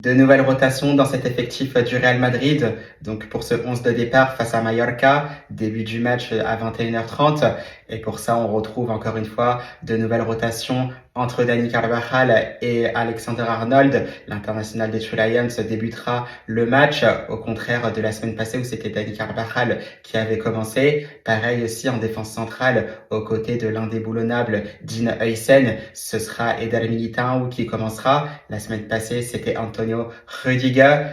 De nouvelles rotations dans cet effectif du Real Madrid. Donc pour ce 11 de départ face à Mallorca, début du match à 21h30. Et pour ça, on retrouve encore une fois de nouvelles rotations entre Dani Carvajal et Alexander Arnold. L'international des True Lions débutera le match, au contraire de la semaine passée où c'était Dani Carvajal qui avait commencé. Pareil aussi en défense centrale, aux côtés de l'indéboulonnable Dean Huijsen, ce sera Eder Militão qui commencera. La semaine passée, c'était Antonio Rudiger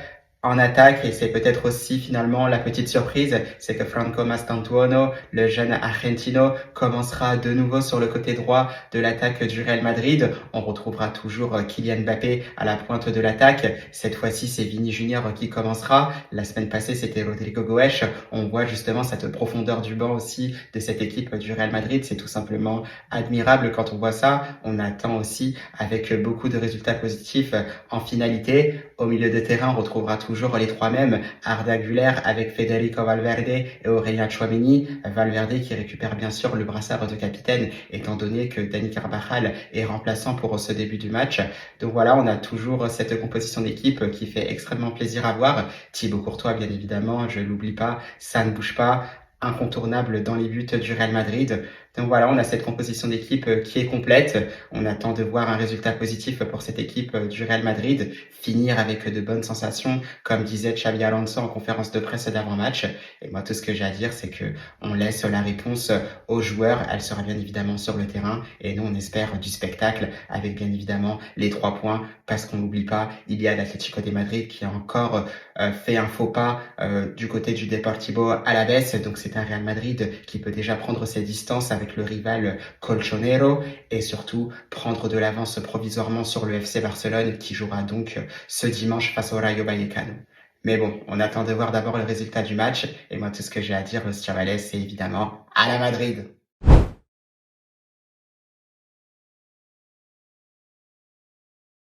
en attaque, et c'est peut-être aussi finalement la petite surprise, c'est que Franco Mastantuono, le jeune argentino, commencera de nouveau sur le côté droit de l'attaque du Real Madrid. On retrouvera toujours Kylian Mbappé à la pointe de l'attaque. Cette fois-ci, c'est Vini Junior qui commencera. La semaine passée, c'était Rodrigo Goes. On voit justement cette profondeur du banc aussi de cette équipe du Real Madrid. C'est tout simplement admirable quand on voit ça. On attend aussi avec beaucoup de résultats positifs en finalité. Au milieu de terrain, on retrouvera toujours les trois mêmes, Arda Güler avec Federico Valverde et Aurélien Tchouaméni. Valverde qui récupère bien sûr le brassard de capitaine, étant donné que Dani Carvajal est remplaçant pour ce début du match. Donc voilà, on a toujours cette composition d'équipe qui fait extrêmement plaisir à voir. Thibaut Courtois, bien évidemment, je l'oublie pas, ça ne bouge pas, incontournable dans les buts du Real Madrid. Donc voilà, on a cette composition d'équipe qui est complète. On attend de voir un résultat positif pour cette équipe du Real Madrid, finir avec de bonnes sensations, comme disait Xabi Alonso en conférence de presse d'avant-match. Et moi, tout ce que j'ai à dire, c'est que on laisse la réponse aux joueurs. Elle sera bien évidemment sur le terrain, et nous, on espère du spectacle avec bien évidemment les 3 points, parce qu'on n'oublie pas, il y a l'Atlético de Madrid qui a encore fait un faux pas du côté du Deportivo Alavés. Donc c'est un Real Madrid qui peut déjà prendre ses distances avec le rival colchonero, et surtout prendre de l'avance provisoirement sur le FC Barcelone qui jouera donc ce dimanche face au Rayo Vallecano. Mais bon, on attend de voir d'abord le résultat du match, et moi tout ce que j'ai à dire, chavales, c'est évidemment à la Madrid.